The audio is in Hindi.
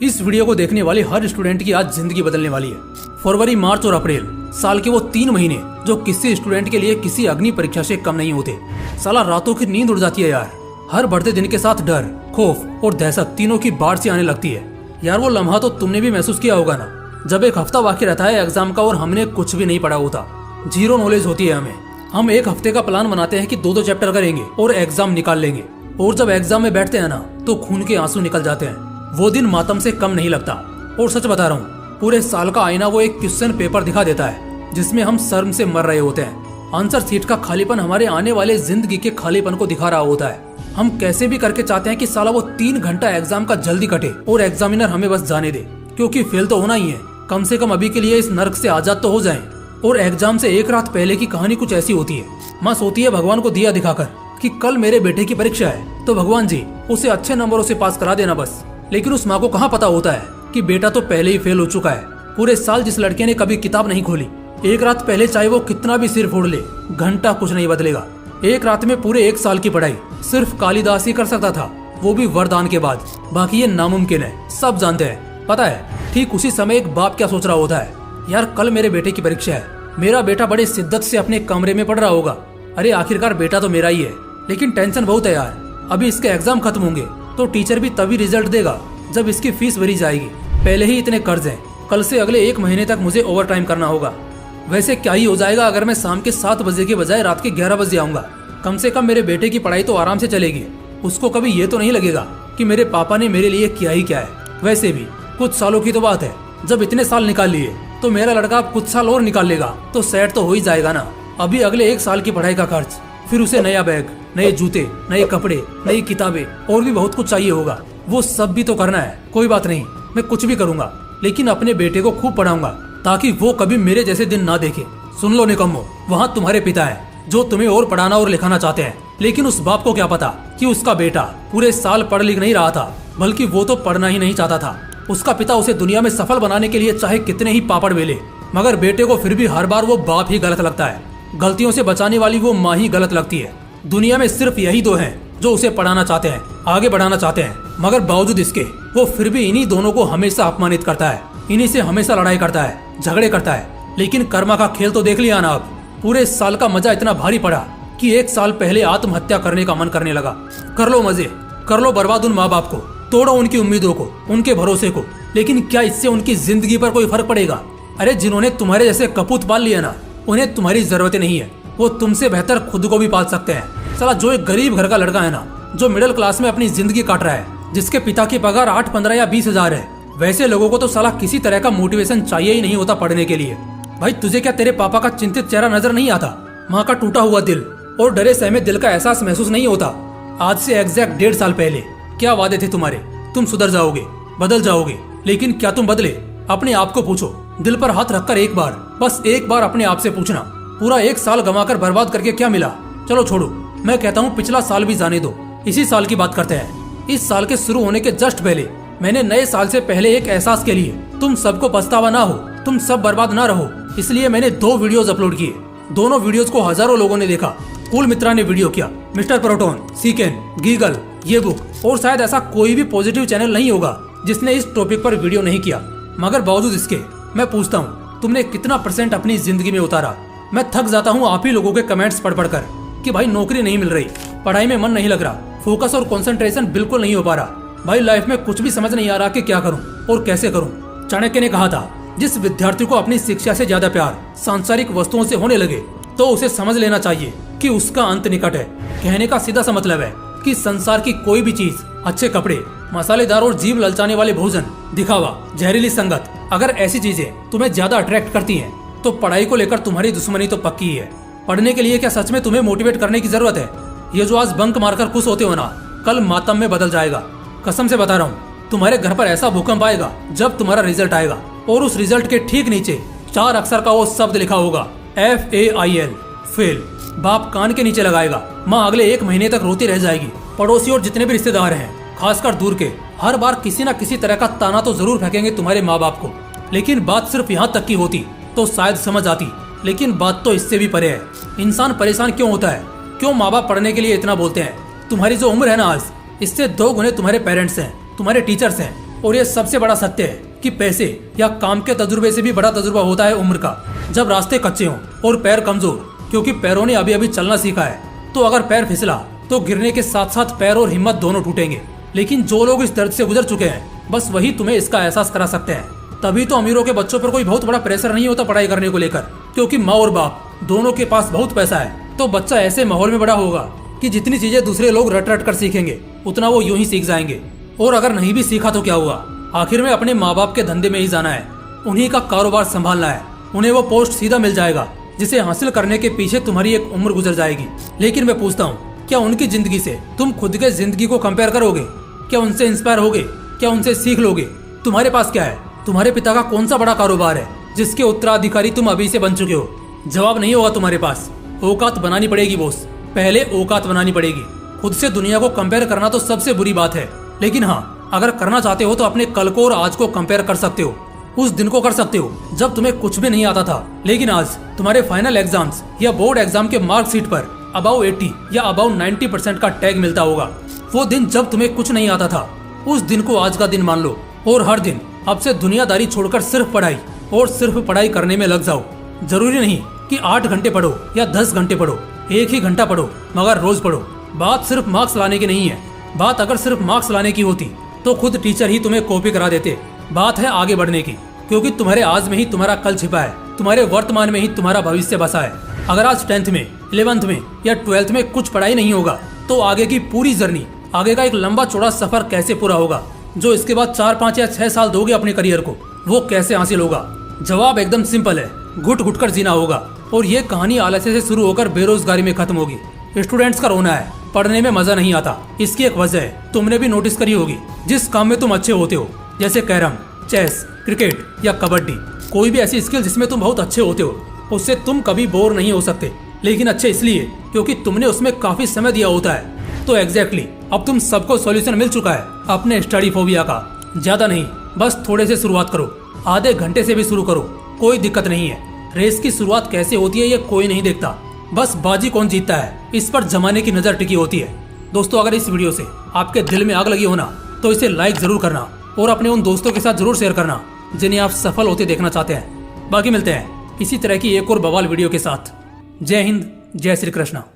इस वीडियो को देखने वाले हर स्टूडेंट की आज जिंदगी बदलने वाली है। फरवरी, मार्च और अप्रैल साल के वो 3 महीने जो किसी स्टूडेंट के लिए किसी अग्नि परीक्षा से कम नहीं होते। साला रातों की नींद उड़ जाती है यार। हर बढ़ते दिन के साथ डर, खौफ और दहशत तीनों की बाढ़ सी आने लगती है। यार वो लम्हा तो तुमने भी महसूस किया होगा ना, जब एक हफ्ता बाकी रहता है एग्जाम का और हमने कुछ भी नहीं पढ़ा होता, जीरो नॉलेज होती है हमें। हम एक हफ्ते का प्लान बनाते हैं कि 2-2 चैप्टर करेंगे और एग्जाम निकाल लेंगे, और जब एग्जाम में बैठते हैं ना तो खून के आंसू निकल जाते हैं। वो दिन मातम से कम नहीं लगता। और सच बता रहा हूँ, पूरे साल का आईना वो एक क्वेश्चन पेपर दिखा देता है जिसमें हम शर्म से मर रहे होते हैं। आंसर सीट का खालीपन हमारे आने वाले जिंदगी के खालीपन को दिखा रहा होता है। हम कैसे भी करके चाहते हैं कि साला वो 3 घंटा एग्जाम का जल्दी कटे और एग्जामिनर हमें बस जाने दे, क्योंकि फेल तो होना ही है। कम से कम अभी के लिए इस नर्क से आजाद तो हो जाएं। और एग्जाम से एक रात पहले की कहानी कुछ ऐसी होती है। माँ सोती है भगवान को दिया दिखाकर कि कल मेरे बेटे की परीक्षा है, तो भगवान जी उसे अच्छे नंबरों से पास करा देना बस। लेकिन उस माँ को कहाँ पता होता है कि बेटा तो पहले ही फेल हो चुका है। पूरे साल जिस लड़के ने कभी किताब नहीं खोली, एक रात पहले चाहे वो कितना भी सिर फोड़ ले, घंटा कुछ नहीं बदलेगा। एक रात में पूरे 1 साल की पढ़ाई सिर्फ कालिदास ही कर सकता था, वो भी वरदान के बाद। बाकी ये नामुमकिन है, सब जानते हैं। पता है ठीक उसी समय एक बाप क्या सोच रहा होता है, यार कल मेरे बेटे की परीक्षा है, मेरा बेटा बड़े शिद्दत से अपने कमरे में पढ़ रहा होगा। अरे आखिरकार बेटा तो मेरा ही है, लेकिन टेंशन बहुत है यार। अभी इसके एग्जाम खत्म होंगे तो टीचर भी तभी रिजल्ट देगा जब इसकी फीस भरी जाएगी। पहले ही इतने कर्ज हैं, कल से अगले 1 महीने तक मुझे ओवर टाइम करना होगा। वैसे क्या ही हो जाएगा अगर मैं शाम के 7 बजे के बजाय रात के 11 बजे आऊंगा। कम से कम मेरे बेटे की पढ़ाई तो आराम से चलेगी। उसको कभी ये तो नहीं लगेगा कि मेरे पापा ने मेरे लिए किया ही क्या है। वैसे भी कुछ सालों की तो बात है, जब इतने साल निकाल लिए तो मेरा लड़का अब कुछ साल और निकाल लेगा तो सेट तो हो ही जाएगा ना। अभी अगले 1 साल की पढ़ाई का खर्च, फिर उसे नया बैग, नए जूते, नए कपड़े, नई किताबें और भी बहुत कुछ चाहिए होगा। वो सब भी तो करना है। कोई बात नहीं, मैं कुछ भी करूंगा, लेकिन अपने बेटे को खूब पढ़ाऊंगा ताकि वो कभी मेरे जैसे दिन ना देखे। सुन लो निकम्मो, वहाँ तुम्हारे पिता है जो तुम्हें और पढ़ाना और लिखाना चाहते हैं, लेकिन उस बाप को क्या पता कि उसका बेटा पूरे साल पढ़ लिख नहीं रहा था, बल्कि वो तो पढ़ना ही नहीं चाहता था। उसका पिता उसे दुनिया में सफल बनाने के लिए चाहे कितने ही पापड़ बेले, मगर बेटे को फिर भी हर बार वो बाप ही गलत लगता है। गलतियों से बचाने वाली वो माँ ही गलत लगती है। दुनिया में सिर्फ यही 2 हैं जो उसे पढ़ाना चाहते हैं, आगे बढ़ाना चाहते हैं, मगर बावजूद इसके वो फिर भी इन्हीं दोनों को हमेशा अपमानित करता है, इन्हीं से हमेशा लड़ाई करता है, झगड़े करता है। लेकिन कर्मा का खेल तो देख लिया ना। अब पूरे साल का मजा इतना भारी पड़ा कि 1 साल पहले आत्महत्या करने का मन करने लगा। कर लो मजे, कर लो बर्बाद उन माँ बाप को, तोड़ो उनकी उम्मीदों को, उनके भरोसे को, लेकिन क्या इससे उनकी जिंदगी पर कोई फर्क पड़ेगा? अरे जिन्होंने तुम्हारे जैसे कपूत पाल लिया ना, उन्हें तुम्हारी जरूरत नहीं है। वो तुमसे बेहतर खुद को भी पाल सकते हैं। साला जो एक गरीब घर का लड़का है ना, जो मिडिल क्लास में अपनी जिंदगी काट रहा है, जिसके पिता की पगार 8, 15 या 20 हजार है, वैसे लोगों को तो साला किसी तरह का मोटिवेशन चाहिए ही नहीं होता पढ़ने के लिए। भाई तुझे क्या तेरे पापा का चिंतित चेहरा नजर नहीं आता? माँ का टूटा हुआ दिल और डरे सहमे दिल का एहसास महसूस नहीं होता? आज से एग्जैक्ट 1.5 साल पहले क्या वादे थे तुम्हारे? तुम सुधर जाओगे, बदल जाओगे, लेकिन क्या तुम बदले? अपने आप को पूछो, दिल पर हाथ रखकर एक बार, बस एक बार अपने आप से पूछना, पूरा 1 साल गंवाकर बर्बाद करके क्या मिला? चलो छोड़ो, मैं कहता हूँ पिछला साल भी जाने दो, इसी साल की बात करते हैं। इस साल के शुरू होने के जस्ट पहले मैंने नए साल से पहले एक एहसास के लिए, तुम सबको पछतावा ना हो, तुम सब बर्बाद ना रहो, इसलिए मैंने 2 वीडियोस अपलोड किए। दोनों वीडियोस को हजारों लोगों ने देखा। कूल मित्रा ने वीडियो किया, मिस्टर प्रोटोन, सीकेन, गीगल, ये बुक, और शायद ऐसा कोई भी पॉजिटिव चैनल नहीं होगा जिसने इस टॉपिक पर वीडियो नहीं किया। मगर बावजूद इसके मैं पूछता हूँ, तुमने कितना % अपनी जिंदगी में उतारा? मैं थक जाता हूँ आप ही लोगों के कमेंट्स पढ़ पढ़ कर कि भाई नौकरी नहीं मिल रही, पढ़ाई में मन नहीं लग रहा, फोकस और कंसंट्रेशन बिल्कुल नहीं हो पा रहा, भाई लाइफ में कुछ भी समझ नहीं आ रहा कि क्या करूं और कैसे करूं। चाणक्य ने कहा था, जिस विद्यार्थी को अपनी शिक्षा से ज्यादा प्यार सांसारिक वस्तुओं से होने लगे तो उसे समझ लेना चाहिए कि उसका अंत निकट है। कहने का सीधा सा मतलब है कि संसार की कोई भी चीज, अच्छे कपड़े, मसालेदार और जीभ ललचाने वाले भोजन, दिखावा, जहरीली संगत, अगर ऐसी चीजें तुम्हें ज्यादा अट्रैक्ट करती हैं तो पढ़ाई को लेकर तुम्हारी दुश्मनी तो पक्की ही है। पढ़ने के लिए क्या सच में तुम्हें मोटिवेट करने की जरूरत है? ये जो आज बंक मारकर खुश होते हो ना, कल मातम में बदल जाएगा। कसम से बता रहा हूँ, तुम्हारे घर पर ऐसा भूकंप आएगा जब तुम्हारा रिजल्ट आएगा और उस रिजल्ट के ठीक नीचे 4 अक्षर का वो शब्द लिखा होगा, FAIL, फेल। बाप कान के नीचे लगाएगा, माँ अगले 1 महीने तक रोती रह जाएगी। पड़ोसी और जितने भी रिश्तेदार हैं, खासकर दूर के, हर बार किसी न किसी तरह का ताना तो जरूर फेंकेंगे तुम्हारे माँ बाप को। लेकिन बात सिर्फ यहाँ तक की होती तो शायद समझ आती, लेकिन बात तो इससे भी परे है। इंसान परेशान क्यों होता है? क्यों माँ बाप पढ़ने के लिए इतना बोलते हैं? तुम्हारी जो उम्र है ना आज, इससे 2 गुने तुम्हारे पेरेंट्स हैं, तुम्हारे टीचर्स हैं, और ये सबसे बड़ा सत्य है कि पैसे या काम के तजुर्बे से भी बड़ा तजुर्बा होता है उम्र का। जब रास्ते कच्चे हों और पैर कमजोर, क्योंकि पैरों ने अभी अभी चलना सीखा है, तो अगर पैर फिसला तो गिरने के साथ साथ पैर और हिम्मत दोनों टूटेंगे। लेकिन जो लोग इस दर्द से गुजर चुके हैं, बस वही तुम्हें इसका एहसास करा सकते हैं। तभी तो अमीरों के बच्चों पर कोई बहुत बड़ा प्रेशर नहीं होता पढ़ाई करने को लेकर, क्योंकि माँ और बाप दोनों के पास बहुत पैसा है। तो बच्चा ऐसे माहौल में बड़ा होगा कि जितनी चीजें दूसरे लोग रट रट कर सीखेंगे, उतना वो यूं ही सीख जाएंगे। और अगर नहीं भी सीखा तो क्या हुआ, आखिर में अपने माँ बाप के धंधे में ही जाना है, उन्हीं का कारोबार संभालना है। उन्हें वो पोस्ट सीधा मिल जाएगा जिसे हासिल करने के पीछे तुम्हारी एक उम्र गुजर जाएगी। लेकिन मैं पूछता हूँ, क्या उनकी जिंदगी से तुम खुद के जिंदगी को कंपेयर करोगे? क्या उनसे इंस्पायर होगे? क्या उनसे सीख लोगे? तुम्हारे पास क्या है? तुम्हारे पिता का कौन सा बड़ा कारोबार है जिसके उत्तराधिकारी तुम अभी से बन चुके हो? जवाब नहीं होगा तुम्हारे पास। औकात बनानी पड़ेगी बॉस, पहले औकात बनानी पड़ेगी। खुद से दुनिया को कंपेयर करना तो सबसे बुरी बात है, लेकिन हाँ, अगर करना चाहते हो तो अपने कल को और आज को कंपेयर कर सकते हो। उस दिन को कर सकते हो जब तुम्हें कुछ भी नहीं आता था, लेकिन आज तुम्हारे फाइनल एग्जाम्स या बोर्ड एग्जाम के मार्कशीट पर अबाउ 80 या अबाउ 90% का टैग मिलता होगा। वो दिन जब तुम्हें कुछ नहीं आता था, उस दिन को आज का दिन मान लो और हर दिन अब से दुनियादारी छोड़कर सिर्फ पढ़ाई और सिर्फ पढ़ाई करने में लग जाओ। जरूरी नहीं कि 8 घंटे पढ़ो या 10 घंटे पढ़ो, एक ही घंटा पढ़ो, मगर रोज पढ़ो। बात सिर्फ मार्क्स लाने की नहीं है। बात अगर सिर्फ मार्क्स लाने की होती तो खुद टीचर ही तुम्हें कॉपी करा देते। बात है आगे बढ़ने की, क्योंकि तुम्हारे आज में ही तुम्हारा कल छिपा है, तुम्हारे वर्तमान में ही तुम्हारा भविष्य बसा है। अगर आज 10th में, 11th में या 12th में कुछ पढ़ाई नहीं होगा तो आगे की पूरी जर्नी, आगे का एक लंबा चौड़ा सफर कैसे पूरा होगा? जो इसके बाद 4, 5 या 6 साल दोगे अपने करियर को, वो कैसे हासिल होगा? जवाब एकदम सिंपल है, घुट घुट कर जीना होगा। और ये कहानी आलस्य से शुरू होकर बेरोजगारी में खत्म होगी। स्टूडेंट्स का रोना है, पढ़ने में मजा नहीं आता। इसकी एक वजह है, तुमने भी नोटिस करी होगी। जिस काम में तुम अच्छे होते हो, जैसे कैरम, चेस, क्रिकेट या कबड्डी, कोई भी ऐसी स्किल जिसमें तुम बहुत अच्छे होते हो, उससे तुम कभी बोर नहीं हो सकते। लेकिन अच्छे इसलिए क्योंकि तुमने उसमें काफी समय दिया होता है। तो एग्जैक्टली अब तुम सबको सॉल्यूशन मिल चुका है अपने स्टडी फोबिया का। ज्यादा नहीं, बस थोड़े से शुरुआत करो, आधे घंटे से भी शुरू करो, कोई दिक्कत नहीं है। रेस की शुरुआत कैसे होती है ये कोई नहीं देखता, बस बाजी कौन जीतता है इस पर जमाने की नजर टिकी होती है। दोस्तों, अगर इस वीडियो से आपके दिल में आग लगी हो ना, तो इसे लाइक जरूर करना और अपने उन दोस्तों के साथ जरूर शेयर करना जिन्हें आप सफल होते देखना चाहते हैं। बाकी मिलते हैं इसी तरह की एक और बवाल वीडियो के साथ। जय हिंद, जय श्री कृष्णा।